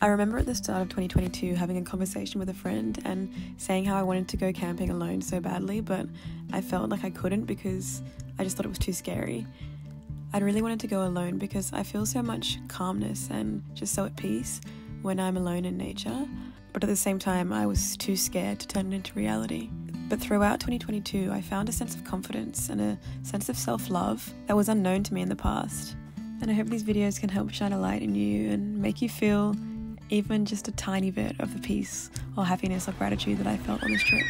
I remember at the start of 2022 having a conversation with a friend and saying how I wanted to go camping alone so badly, but I felt like I couldn't because I just thought it was too scary. I really wanted to go alone because I feel so much calmness and just so at peace when I'm alone in nature, but at the same time I was too scared to turn it into reality. But throughout 2022 I found a sense of confidence and a sense of self-love that was unknown to me in the past. And I hope these videos can help shine a light in you and make you feel even just a tiny bit of the peace or happiness or gratitude that I felt on this trip.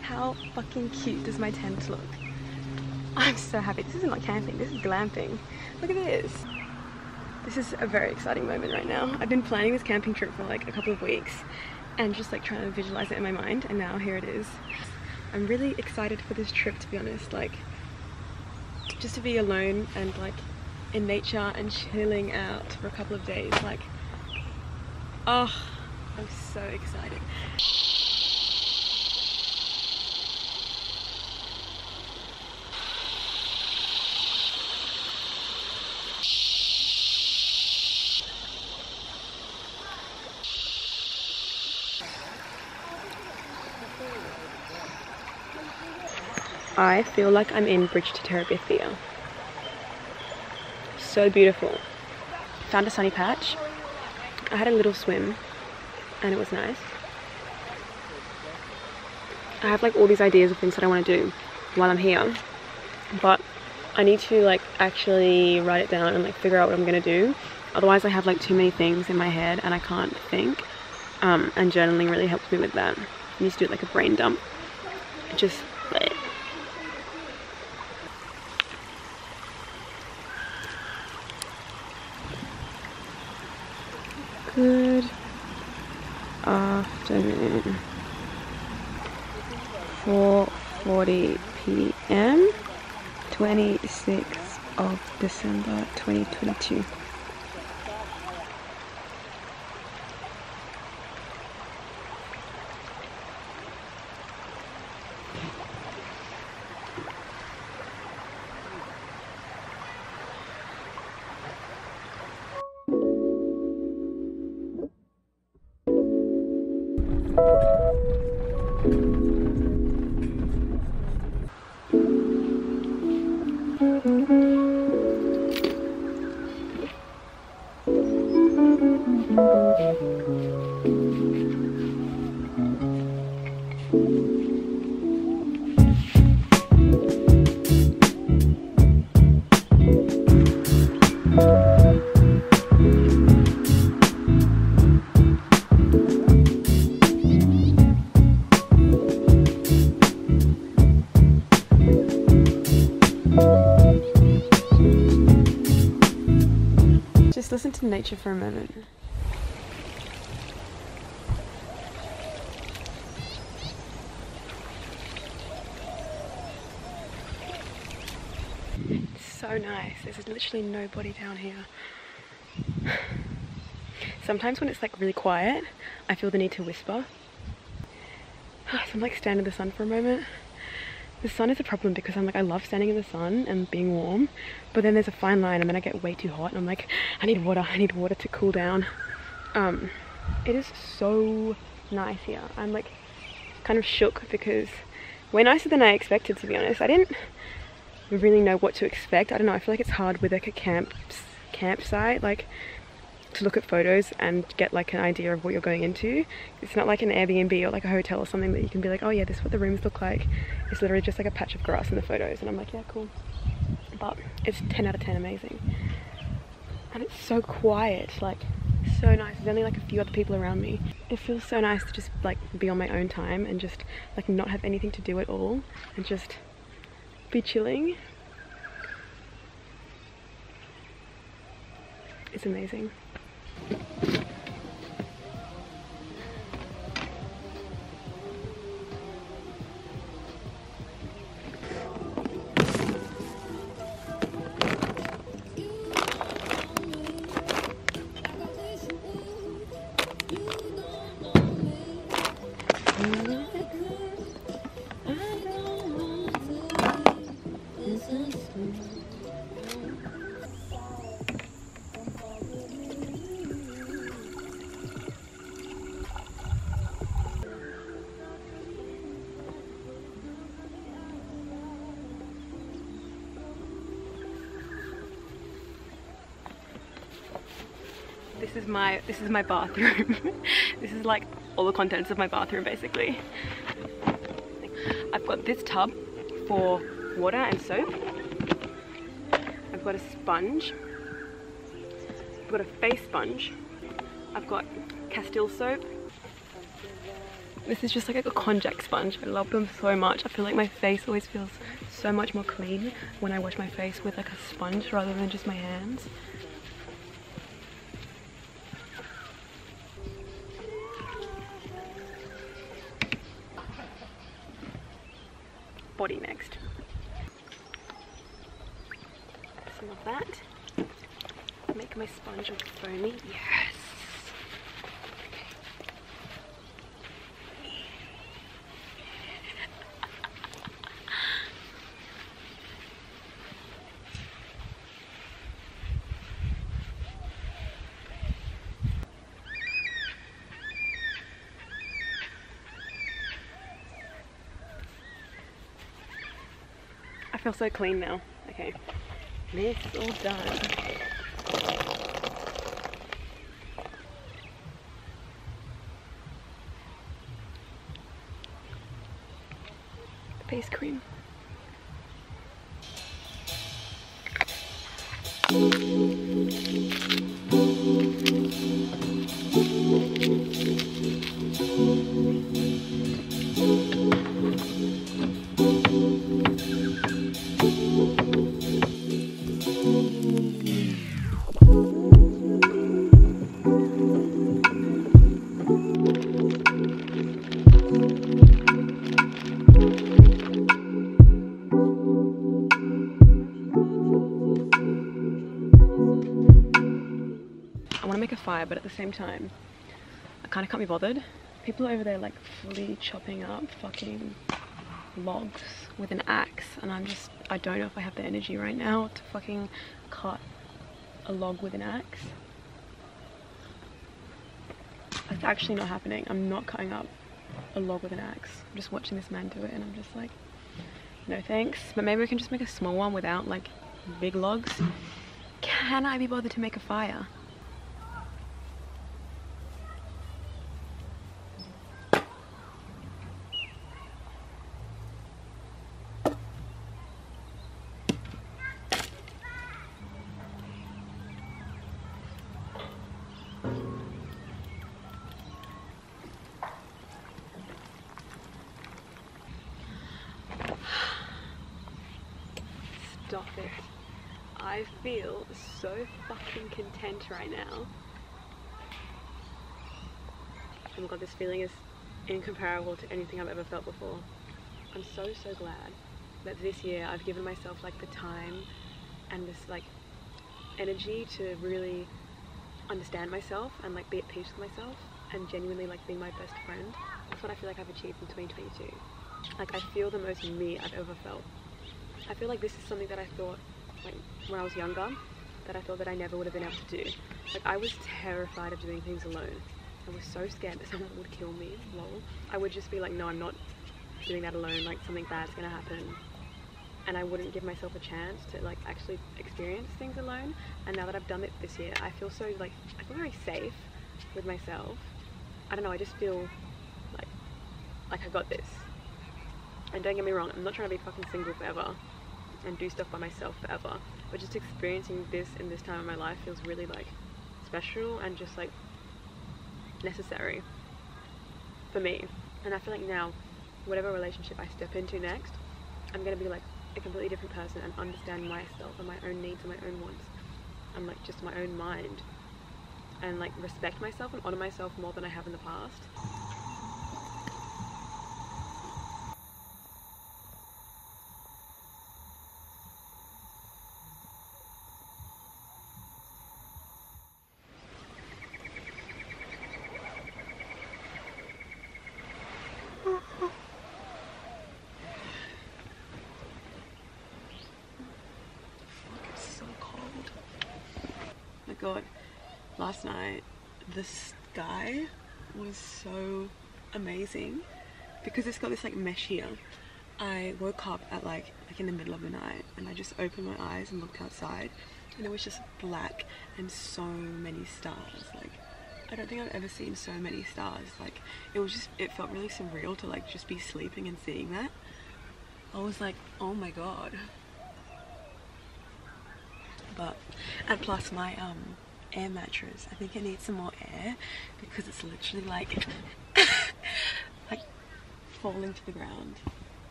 How fucking cute does my tent look? I'm so happy. This isn't like camping, this is glamping. Look at this. This is a very exciting moment right now. I've been planning this camping trip for like a couple of weeks and just like trying to visualize it in my mind, and now here it is. I'm really excited for this trip, to be honest, like just to be alone and like in nature and chilling out for a couple of days. Like, oh, I'm so excited. I feel like I'm in Bridge to Terabithia. So beautiful. Found a sunny patch. I had a little swim and it was nice. I have like all these ideas of things that I want to do while I'm here, but I need to like actually write it down and like figure out what I'm gonna do. Otherwise I have like too many things in my head and I can't think. And journaling really helps me with that. I need to do it like a brain dump. Just bleh. Good afternoon. 4:40 p.m. 26th of December 2022. Just listen to nature for a moment. It's so nice. There's literally nobody down here. Sometimes when it's like really quiet, I feel the need to whisper. So I'm like standing in the sun for a moment. The sun is a problem because I'm like, I love standing in the sun and being warm, but then there's a fine line and then I get way too hot and I'm like, I need water to cool down. It is so nice here. I'm like kind of shook because way nicer than I expected, to be honest. I didn't really know what to expect. I don't know, I feel like it's hard with like a campsite, like to look at photos and get like an idea of what you're going into. It's not like an Airbnb or like a hotel or something that you can be like, oh yeah, this is what the rooms look like. It's literally just like a patch of grass in the photos and I'm like, yeah, cool. But it's 10 out of 10 amazing. And it's so quiet, like so nice. There's only like a few other people around me. It feels so nice to just like be on my own time and just like not have anything to do at all and just be chilling. It's amazing. This is my bathroom. This is like all the contents of my bathroom basically. I've got this tub for water and soap. I've got a sponge. I've got a face sponge. I've got Castile soap. This is just like a konjac sponge. I love them so much. I feel like my face always feels so much more clean when I wash my face with like a sponge rather than just my hands. Body next. Some of that. Make my sponge all foamy. Yes! I feel so clean now. Okay, this is all done. Face cream. Fire, but at the same time I kind of can't be bothered. People over there like fully chopping up fucking logs with an axe, and I don't know if I have the energy right now to fucking cut a log with an axe. It's actually not happening. I'm not cutting up a log with an axe. I'm just watching this man do it and I'm just like, no thanks. But maybe we can just make a small one without like big logs. Can I be bothered to make a fire? Stop it. I feel so fucking content right now. Oh my god, this feeling is incomparable to anything I've ever felt before. I'm so glad that this year I've given myself like the time and this like energy to really understand myself and like be at peace with myself and genuinely like be my best friend. That's what I feel like I've achieved in 2022. Like I feel the most me I've ever felt. I feel like this is something that I thought, like when I was younger, that I thought that I never would have been able to do. Like I was terrified of doing things alone. I was so scared that someone would kill me, lol. I would just be like, no, I'm not doing that alone, like something bad's gonna happen. And I wouldn't give myself a chance to like actually experience things alone. And now that I've done it this year, I feel so like, I feel very safe with myself. I don't know, I just feel like I got this. And don't get me wrong, I'm not trying to be fucking single forever and do stuff by myself forever, but just experiencing this in this time of my life feels really like special and just like necessary for me. And I feel like now, whatever relationship I step into next, I'm gonna be like a completely different person and understand myself and my own needs and my own wants and like just my own mind and like respect myself and honor myself more than I have in the past. God, last night the sky was so amazing because it's got this like mesh here. I woke up at like in the middle of the night and I just opened my eyes and looked outside and it was just black and so many stars. Like, I don't think I've ever seen so many stars. Like, it felt really surreal to like just be sleeping and seeing that. I was like, oh my God. But, and plus my air mattress, I think it needs some more air because it's literally like like falling to the ground.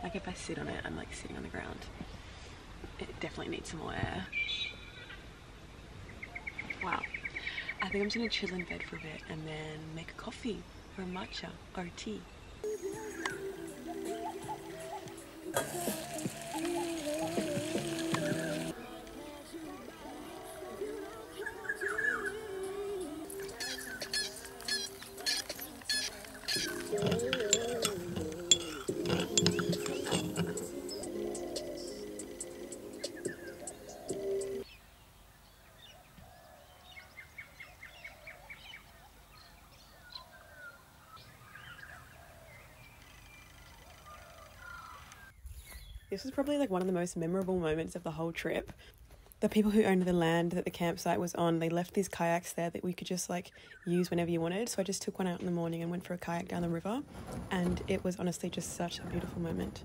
Like if I sit on it, I'm like sitting on the ground. It definitely needs some more air. Wow. I think I'm just gonna chill in bed for a bit and then make a coffee or a matcha or a tea. This was probably like one of the most memorable moments of the whole trip. The people who owned the land that the campsite was on, they left these kayaks there that we could just like use whenever you wanted. So I just took one out in the morning and went for a kayak down the river. And it was honestly just such a beautiful moment.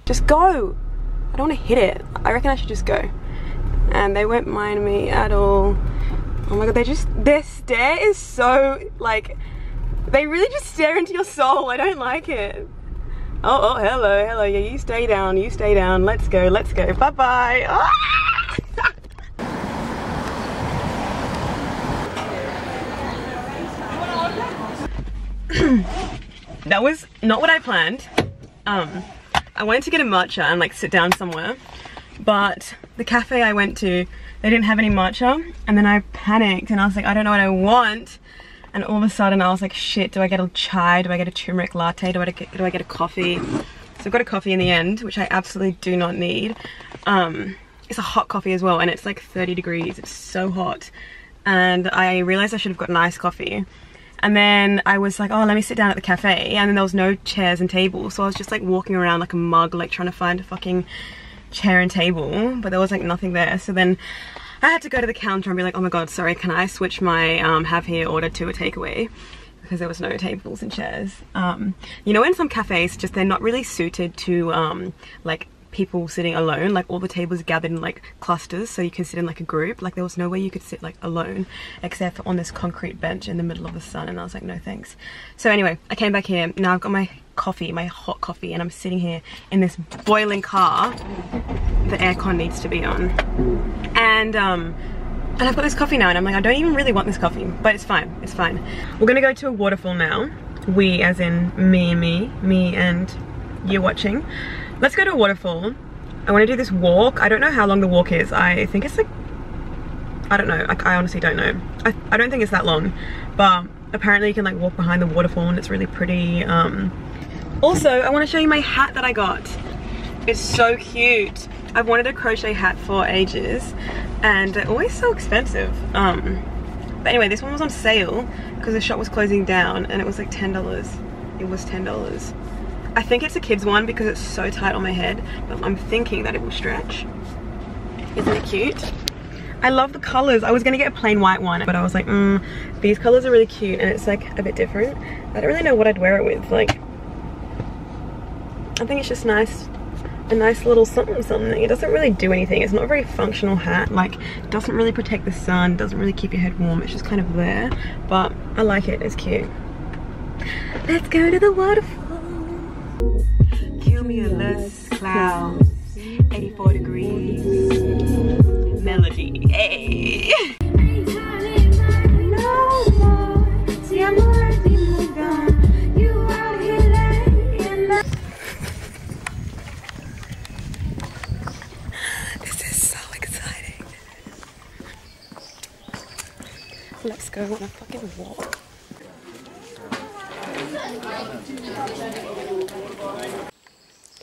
Just go! I don't want to hit it. I reckon I should just go. And they won't mind me at all. Oh my God, their stare is so, like, they really just stare into your soul. I don't like it. Oh, hello, yeah, you stay down, let's go, bye-bye. Ah! That was not what I planned. I wanted to get a matcha and like sit down somewhere, but the cafe I went to, they didn't have any matcha, and then I panicked and I was like, I don't know what I want, and all of a sudden I was like, shit, do I get a chai, do I get a turmeric latte, do I get a coffee? So I got a coffee in the end, which I absolutely do not need. It's a hot coffee as well, and it's like 30 degrees, it's so hot, and I realized I should have gotten iced coffee. And then I was like, oh, let me sit down at the cafe, and then there was no chairs and tables, so I was just like walking around like a mug, like trying to find a fucking chair and table, but there was like nothing there. So then I had to go to the counter and be like, oh my God, sorry, can I switch my have here order to a takeaway? Because there was no tables and chairs. You know, in some cafes, just they're not really suited to like people sitting alone. Like all the tables gathered in like clusters, so you can sit in like a group. Like there was no way you could sit like alone, except for on this concrete bench in the middle of the sun, and I was like, no thanks. So anyway, I came back here. Now I've got my coffee, my hot coffee, and I'm sitting here in this boiling car. The aircon needs to be on, and I've got this coffee now, and I'm like, I don't even really want this coffee, but it's fine, it's fine. We're gonna go to a waterfall now. We, as in me and you watching. Let's go to a waterfall. I want to do this walk. I don't know how long the walk is. I think it's like I don't know, like, I honestly don't know. I don't think it's that long, but apparently you can like walk behind the waterfall and it's really pretty. Also, I want to show you my hat that I got. It's so cute. I've wanted a crochet hat for ages and they're always so expensive. But anyway, this one was on sale because the shop was closing down and it was like $10. It was $10. I think it's a kid's one because it's so tight on my head, but I'm thinking that it will stretch. Isn't it cute? I love the colors. I was gonna get a plain white one, but I was like, these colors are really cute and it's like a bit different. I don't really know what I'd wear it with. Like, I think it's just nice. A nice little something. It doesn't really do anything. It's not a very functional hat. Like, it doesn't really protect the sun, doesn't really keep your head warm. It's just kind of there, but I like it. It's cute. Let's go to the waterfall. Cumulus clouds, 84 degrees, melody. Hey. Let's go on a fucking walk.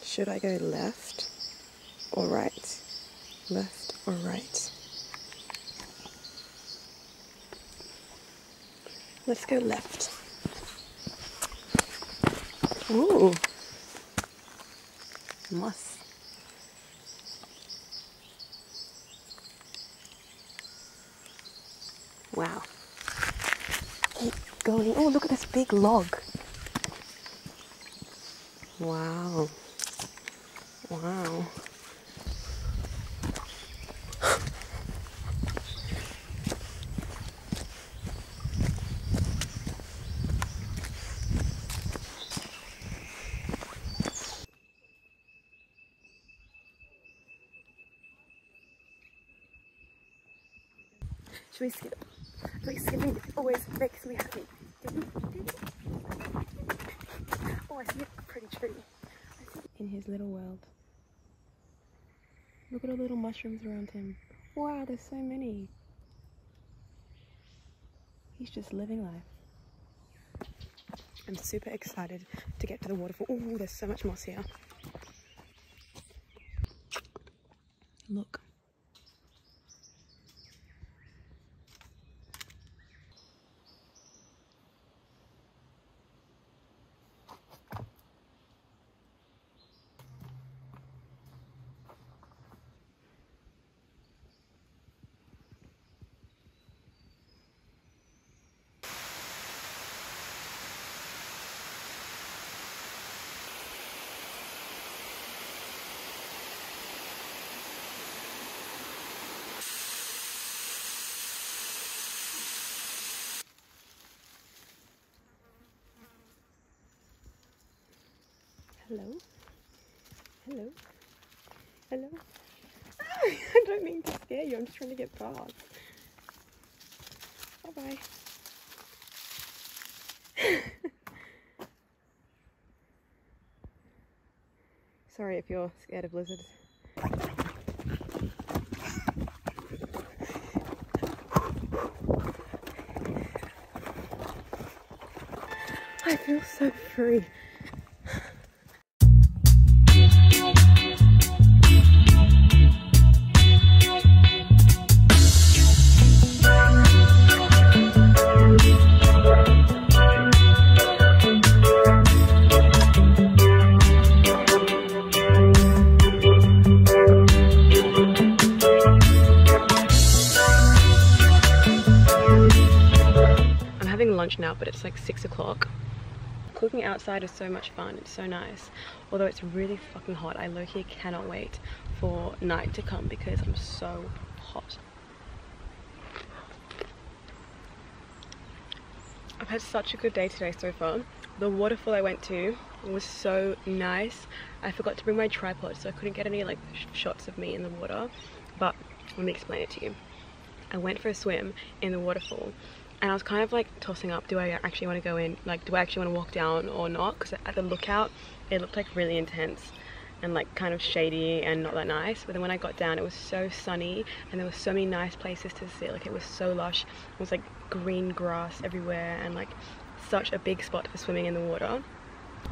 Should I go left or right? Left or right? Let's go left. Ooh. Moss. Wow. Keep going. Oh, look at this big log. Wow. Wow. Should we skip? Like, skipping always makes me happy. Oh, I see a pretty tree. In his little world. Look at all the little mushrooms around him. Wow, there's so many. He's just living life. I'm super excited to get to the waterfall. Oh, there's so much moss here. Look. Hello? Hello? Hello? I don't mean to scare you, I'm just trying to get past. Bye-bye. Sorry if you're scared of lizards. I feel so free. Lunch now, but it's like 6 o'clock. Cooking outside is so much fun. It's so nice, although it's really fucking hot. I low-key cannot wait for night to come because I'm so hot. I've had such a good day today so far. The waterfall I went to was so nice. I forgot to bring my tripod, so I couldn't get any like shots of me in the water, but let me explain it to you. I went for a swim in the waterfall and I was kind of like tossing up, do I actually want to go in, like do I actually want to walk down or not, because at the lookout it looked like really intense and like kind of shady and not that nice. But then when I got down, it was so sunny and there were so many nice places to sit. Like it was so lush. It was like green grass everywhere and like such a big spot for swimming in the water.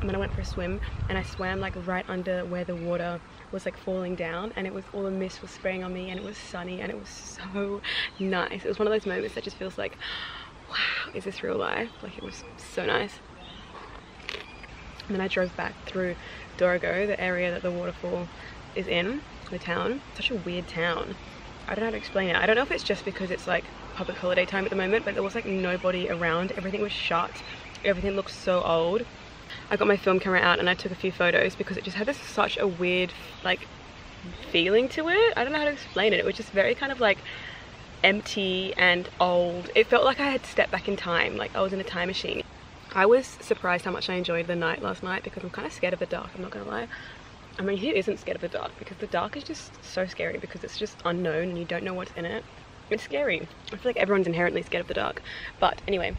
And then I went for a swim and I swam like right under where the water was like falling down, and it was all the mist was spraying on me, and it was sunny and it was so nice. It was one of those moments that just feels like, wow, is this real life? Like it was so nice. And then I drove back through Dorrigo, the area that the waterfall is in, the town. Such a weird town. I don't know how to explain it. I don't know if it's just because it's like public holiday time at the moment, but there was like nobody around. Everything was shut. Everything looked so old. I got my film camera out and I took a few photos because it just had such a weird like feeling to it. I don't know how to explain it. It was just very kind of like empty and old. It felt like I had stepped back in time, like I was in a time machine. I was surprised how much I enjoyed the night last night because I'm kind of scared of the dark, I'm not gonna lie. I mean, who isn't scared of the dark? Because the dark is just so scary because it's just unknown and you don't know what's in it. It's scary. I feel like everyone's inherently scared of the dark. But anyway,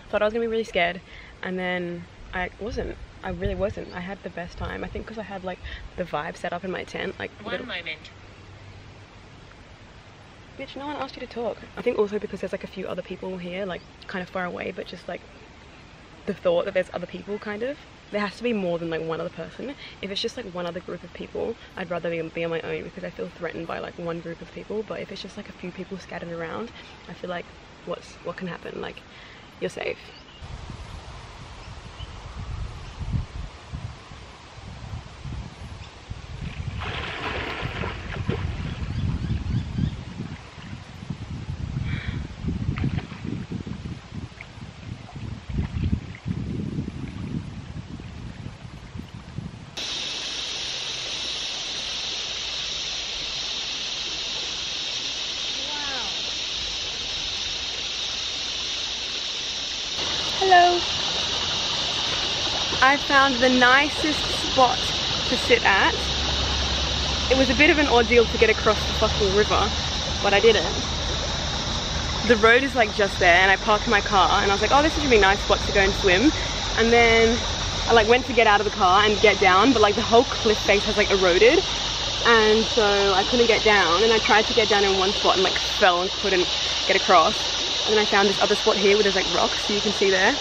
thought I was gonna be really scared, and then I wasn't. I really wasn't. I had the best time. I think because I had like the vibe set up in my tent. Like one moment. Bitch, no one asked you to talk. I think also because there's like a few other people here, like kind of far away, but just like the thought that there's other people kind of. There has to be more than like one other person. If it's just like one other group of people, I'd rather be on my own because I feel threatened by like one group of people. But if it's just like a few people scattered around, I feel like what can happen? Like, you're safe. Hello. I found the nicest spot to sit at. It was a bit of an ordeal to get across the fucking river, but I did it. The road is like just there, and I parked my car and I was like, oh, this is a really nice spot to go and swim. And then I like went to get out of the car and get down, but like the whole cliff face has like eroded, and so I couldn't get down, and I tried to get down in one spot and like fell and couldn't get across. And then I found this other spot here where there's like rocks, so you can see there.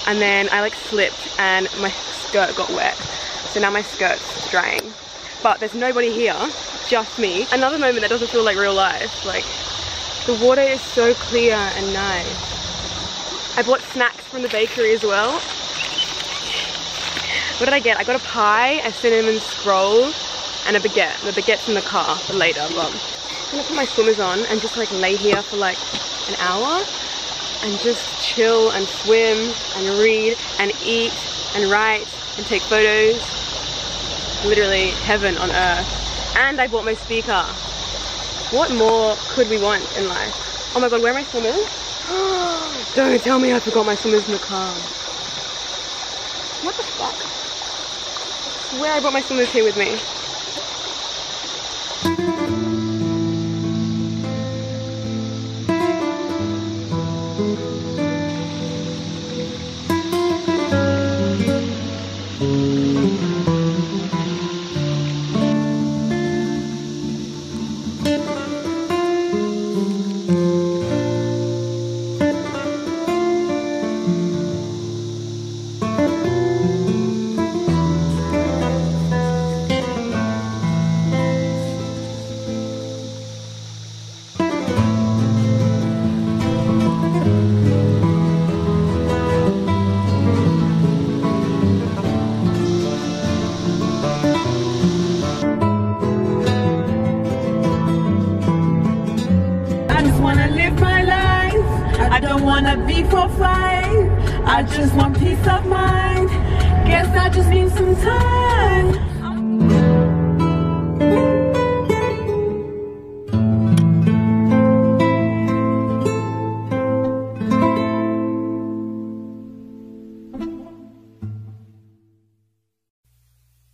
And then I like slipped and my skirt got wet. So now my skirt's drying. But there's nobody here, just me. Another moment that doesn't feel like real life. Like, the water is so clear and nice. I bought snacks from the bakery as well. What did I get? I got a pie, a cinnamon scroll, and a baguette. The baguette's in the car for later, but I'm gonna put my swimmers on and just like lay here for like an hour and just chill and swim and read and eat and write and take photos. Literally heaven on earth. And I bought my speaker. What more could we want in life? Oh my god, where are my swimmers? Don't tell me I forgot my swimmers in the car. What the fuck? I swear I brought my swimmers here with me. I don't wanna be for fight. I just want peace of mind. Guess I just need some time.